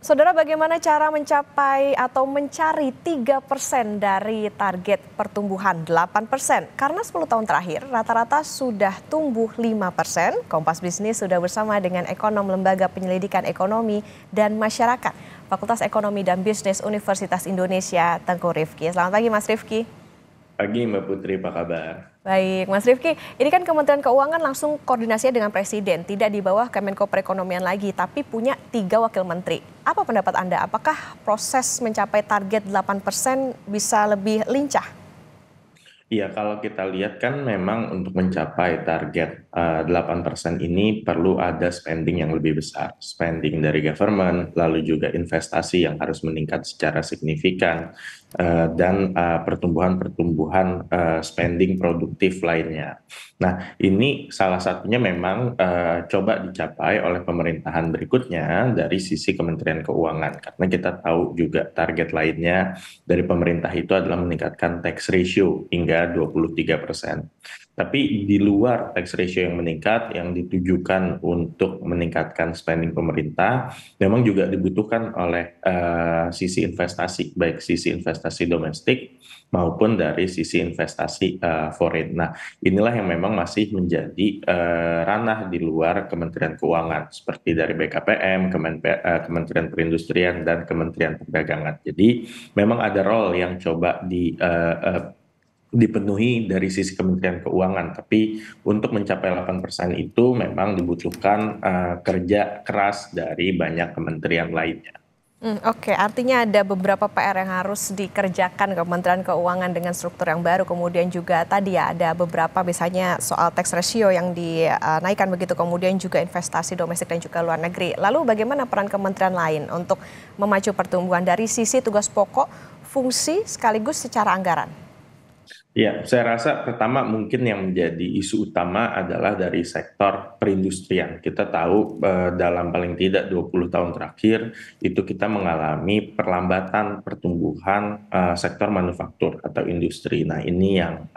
Saudara, bagaimana cara mencapai atau mencari 3% dari target pertumbuhan 8%? Karena 10 tahun terakhir rata-rata sudah tumbuh 5%. Kompas Bisnis sudah bersama dengan ekonom Lembaga Penyelidikan Ekonomi dan Masyarakat, Fakultas Ekonomi dan Bisnis Universitas Indonesia, Tengku Rifki. Selamat pagi Mas Rifki. Pagi Mbak Putri, apa kabar? Baik, Mas Rifki, ini kan Kementerian Keuangan langsung koordinasinya dengan Presiden, tidak di bawah Kemenko Perekonomian lagi, tapi punya 3 wakil menteri. Apa pendapat Anda? Apakah proses mencapai target 8% bisa lebih lincah? Iya, kalau kita lihat kan memang untuk mencapai target 8% ini perlu ada spending yang lebih besar. Spending dari government, lalu juga investasi yang harus meningkat secara signifikan, dan pertumbuhan-pertumbuhan spending produktif lainnya. Nah, ini salah satunya memang coba dicapai oleh pemerintahan berikutnya dari sisi Kementerian Keuangan. Karena kita tahu juga target lainnya dari pemerintah itu adalah meningkatkan tax ratio hingga 23%. Tapi di luar tax ratio yang meningkat, yang ditujukan untuk meningkatkan spending pemerintah, memang juga dibutuhkan oleh sisi investasi, baik sisi investasi domestik maupun dari sisi investasi foreign. Nah, inilah yang memang masih menjadi ranah di luar Kementerian Keuangan, seperti dari BKPM, Kementerian Perindustrian, dan Kementerian Perdagangan. Jadi, memang ada role yang coba dipenuhi dari sisi Kementerian Keuangan, tapi untuk mencapai 8% itu memang dibutuhkan kerja keras dari banyak kementerian lainnya. Oke, artinya ada beberapa PR yang harus dikerjakan Kementerian Keuangan dengan struktur yang baru. Kemudian juga tadi ya ada beberapa misalnya soal tax ratio yang dinaikkan begitu. Kemudian juga investasi domestik dan juga luar negeri. Lalu bagaimana peran kementerian lain untuk memacu pertumbuhan dari sisi tugas pokok, fungsi sekaligus secara anggaran? Ya, saya rasa pertama mungkin yang menjadi isu utama adalah dari sektor perindustrian. Kita tahu dalam paling tidak 20 tahun terakhir itu kita mengalami perlambatan pertumbuhan sektor manufaktur atau industri. Nah, ini yang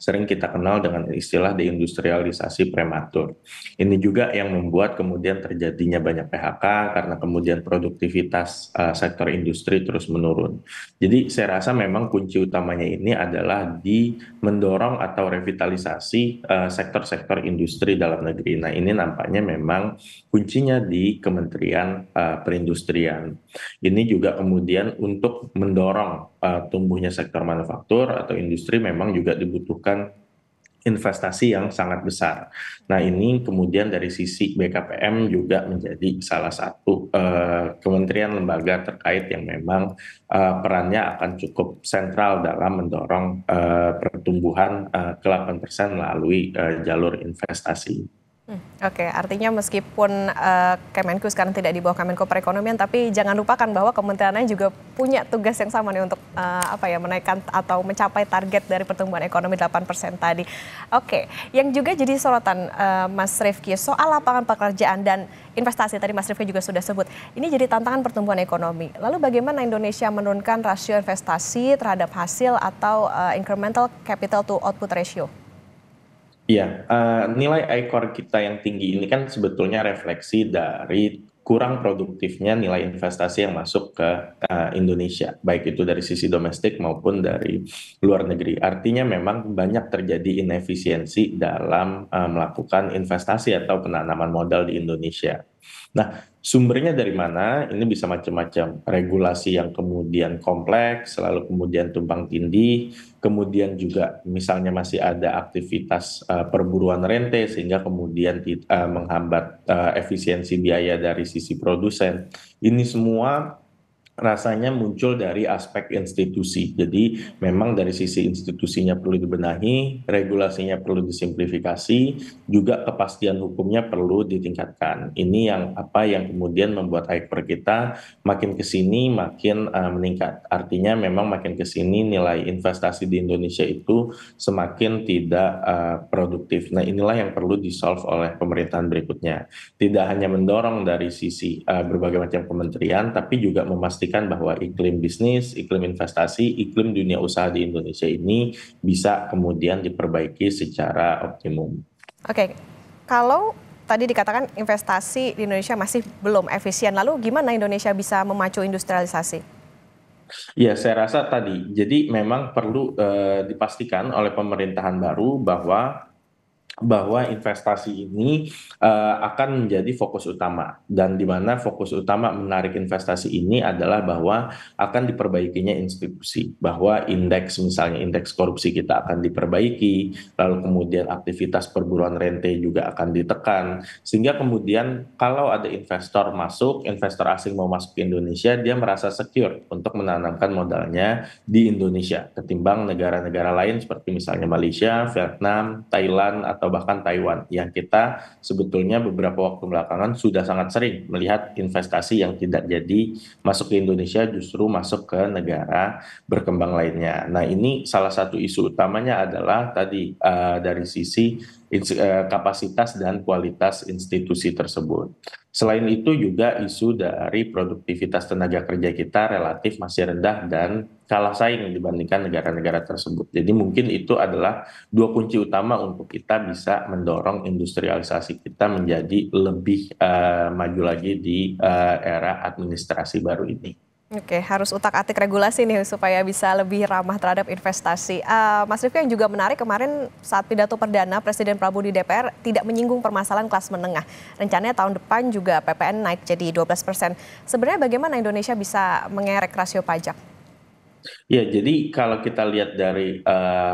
sering kita kenal dengan istilah deindustrialisasi prematur. Ini juga yang membuat kemudian terjadinya banyak PHK karena kemudian produktivitas sektor industri terus menurun. Jadi saya rasa memang kunci utamanya ini adalah di mendorong atau revitalisasi sektor-sektor industri dalam negeri. Nah, ini nampaknya memang kuncinya di Kementerian Perindustrian. Ini juga kemudian untuk mendorong tumbuhnya sektor manufaktur atau industri memang juga dibutuhkan investasi yang sangat besar. Nah, ini kemudian dari sisi BKPM juga menjadi salah satu kementerian lembaga terkait yang memang perannya akan cukup sentral dalam mendorong pertumbuhan ke 8% melalui jalur investasi. Oke, artinya meskipun Kemenku sekarang tidak di bawah Kemenko Perekonomian, tapi jangan lupakan bahwa kementerian lain juga punya tugas yang sama nih untuk menaikkan atau mencapai target dari pertumbuhan ekonomi 8% tadi. Oke, yang juga jadi sorotan Mas Rifki soal lapangan pekerjaan dan investasi tadi Mas Rifki juga sudah sebut. Ini jadi tantangan pertumbuhan ekonomi. Lalu bagaimana Indonesia menurunkan rasio investasi terhadap hasil atau incremental capital to output ratio? Iya, nilai ICOR kita yang tinggi ini kan sebetulnya refleksi dari kurang produktifnya nilai investasi yang masuk ke Indonesia, baik itu dari sisi domestik maupun dari luar negeri. Artinya memang banyak terjadi inefisiensi dalam melakukan investasi atau penanaman modal di Indonesia. Nah, sumbernya dari mana? Ini bisa macam-macam. Regulasi yang kemudian kompleks, selalu kemudian tumpang tindih, kemudian juga misalnya masih ada aktivitas perburuan rente sehingga kemudian menghambat efisiensi biaya dari sisi produsen. Ini semua rasanya muncul dari aspek institusi. Jadi memang dari sisi institusinya perlu dibenahi, regulasinya perlu disimplifikasi, juga kepastian hukumnya perlu ditingkatkan. Ini yang kemudian membuat ICOR kita makin ke sini makin meningkat. Artinya memang makin ke sini nilai investasi di Indonesia itu semakin tidak produktif. Nah, inilah yang perlu di-solve oleh pemerintahan berikutnya. Tidak hanya mendorong dari sisi berbagai macam kementerian, tapi juga memastikan bahwa iklim bisnis, iklim investasi, iklim dunia usaha di Indonesia ini bisa kemudian diperbaiki secara optimum. Oke, kalau tadi dikatakan investasi di Indonesia masih belum efisien. Lalu gimana Indonesia bisa memacu industrialisasi? Ya, saya rasa tadi, jadi memang perlu dipastikan oleh pemerintahan baru bahwa investasi ini akan menjadi fokus utama, dan di mana fokus utama menarik investasi ini adalah bahwa akan diperbaikinya institusi, bahwa indeks, misalnya indeks korupsi kita akan diperbaiki, lalu kemudian aktivitas perburuan rente juga akan ditekan, sehingga kemudian kalau ada investor masuk, investor asing mau masuk ke Indonesia, dia merasa secure untuk menanamkan modalnya di Indonesia ketimbang negara-negara lain seperti misalnya Malaysia, Vietnam, Thailand, atau bahkan Taiwan yang kita sebetulnya beberapa waktu belakangan sudah sangat sering melihat investasi yang tidak jadi masuk ke Indonesia, justru masuk ke negara berkembang lainnya. Nah, ini salah satu isu utamanya adalah tadi dari sisi kapasitas dan kualitas institusi tersebut. Selain itu juga isu dari produktivitas tenaga kerja kita relatif masih rendah dan kalah saing dibandingkan negara-negara tersebut. Jadi mungkin itu adalah dua kunci utama untuk kita bisa mendorong industrialisasi kita menjadi lebih maju lagi di era administrasi baru ini. Oke, harus utak-atik regulasi nih supaya bisa lebih ramah terhadap investasi. Mas Rifki, yang juga menarik kemarin saat pidato perdana Presiden Prabowo di DPR tidak menyinggung permasalahan kelas menengah. Rencananya tahun depan juga PPN naik jadi 12%. Sebenarnya bagaimana Indonesia bisa mengerek rasio pajak? Ya, jadi kalau kita lihat dari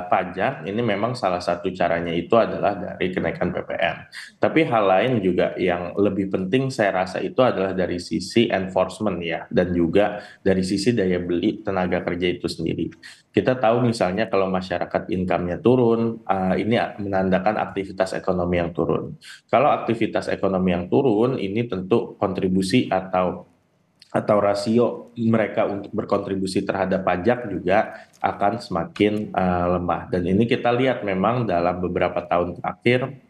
pajak, ini memang salah satu caranya itu adalah dari kenaikan PPN. Tapi hal lain juga yang lebih penting saya rasa itu adalah dari sisi enforcement ya, dan juga dari sisi daya beli tenaga kerja itu sendiri. Kita tahu misalnya kalau masyarakat income-nya turun, ini menandakan aktivitas ekonomi yang turun. Kalau aktivitas ekonomi yang turun, ini tentu kontribusi atau rasio mereka untuk berkontribusi terhadap pajak juga akan semakin lemah. Dan ini kita lihat memang dalam beberapa tahun terakhir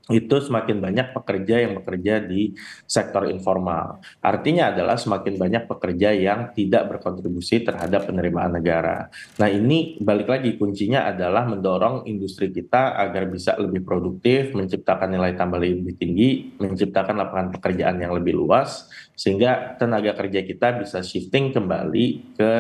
itu semakin banyak pekerja yang bekerja di sektor informal. Artinya adalah semakin banyak pekerja yang tidak berkontribusi terhadap penerimaan negara. Nah, ini balik lagi kuncinya adalah mendorong industri kita agar bisa lebih produktif, menciptakan nilai tambah lebih tinggi, menciptakan lapangan pekerjaan yang lebih luas, sehingga tenaga kerja kita bisa shifting kembali ke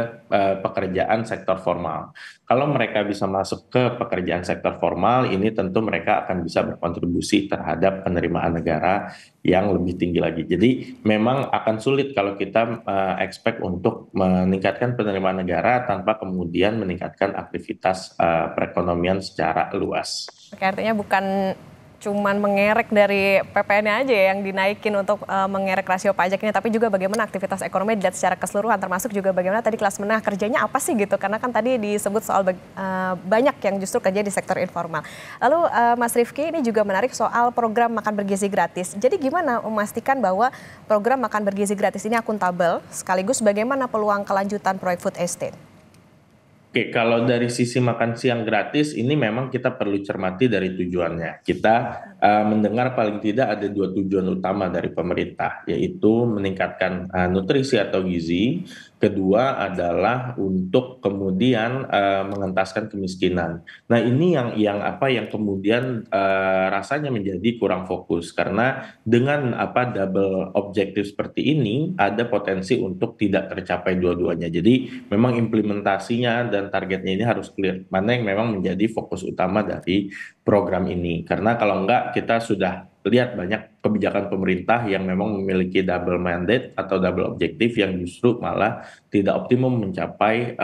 pekerjaan sektor formal. Kalau mereka bisa masuk ke pekerjaan sektor formal, ini tentu mereka akan bisa berkontribusi terhadap penerimaan negara yang lebih tinggi lagi. Jadi memang akan sulit kalau kita expect untuk meningkatkan penerimaan negara tanpa kemudian meningkatkan aktivitas perekonomian secara luas. Oke, artinya bukan cuman mengerek dari PPN-nya aja ya yang dinaikin untuk mengerek rasio pajak ini, tapi juga bagaimana aktivitas ekonomi dilihat secara keseluruhan, termasuk juga bagaimana tadi kelas menengah kerjanya apa sih gitu, karena kan tadi disebut soal banyak yang justru kerja di sektor informal. Lalu Mas Rifki, ini juga menarik soal program makan bergizi gratis. Jadi gimana memastikan bahwa program makan bergizi gratis ini akuntabel, sekaligus bagaimana peluang kelanjutan proyek food estate? Oke, kalau dari sisi makan siang gratis, ini memang kita perlu cermati dari tujuannya. Kita mendengar paling tidak ada dua tujuan utama dari pemerintah, yaitu meningkatkan nutrisi atau gizi. Kedua adalah untuk kemudian mengentaskan kemiskinan. Nah, ini yang kemudian rasanya menjadi kurang fokus, karena dengan double objektif seperti ini ada potensi untuk tidak tercapai dua-duanya. Jadi memang implementasinya dan targetnya ini harus clear, mana yang memang menjadi fokus utama dari program ini. Karena kalau enggak, kita sudah lihat banyak kebijakan pemerintah yang memang memiliki double mandate atau double objektif yang justru malah tidak optimum mencapai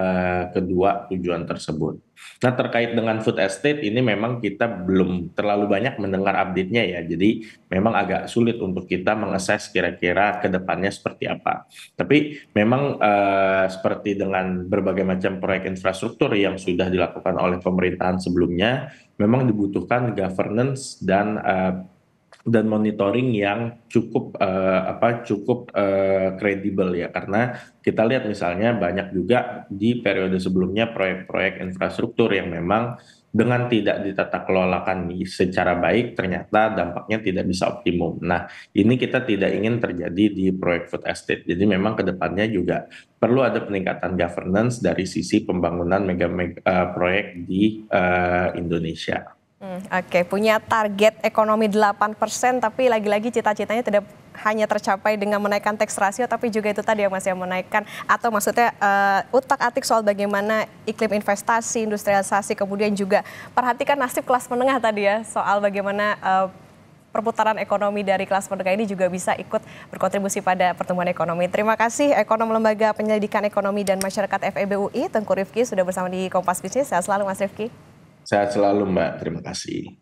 kedua tujuan tersebut. Nah, terkait dengan food estate ini memang kita belum terlalu banyak mendengar update-nya ya. Jadi memang agak sulit untuk kita mengakses kira-kira ke depannya seperti apa. Tapi memang seperti dengan berbagai macam proyek infrastruktur yang sudah dilakukan oleh pemerintahan sebelumnya, memang dibutuhkan governance dan monitoring yang cukup kredibel ya, karena kita lihat misalnya banyak juga di periode sebelumnya proyek-proyek infrastruktur yang memang dengan tidak ditata kelolakan secara baik ternyata dampaknya tidak bisa optimum. Nah, ini kita tidak ingin terjadi di proyek food estate. Jadi memang kedepannya juga perlu ada peningkatan governance dari sisi pembangunan mega proyek di Indonesia. Oke, punya target ekonomi 8%, tapi lagi-lagi cita-citanya tidak hanya tercapai dengan menaikkan tax ratio, tapi juga itu tadi yang masih menaikkan, atau maksudnya utak-atik soal bagaimana iklim investasi, industrialisasi, kemudian juga perhatikan nasib kelas menengah tadi ya, soal bagaimana perputaran ekonomi dari kelas menengah ini juga bisa ikut berkontribusi pada pertumbuhan ekonomi. Terima kasih Ekonom Lembaga Penyelidikan Ekonomi dan Masyarakat FEB UI, Tengku Rifki, sudah bersama di Kompas Bisnis. Sehat selalu Mas Rifki. Sehat selalu Mbak, terima kasih.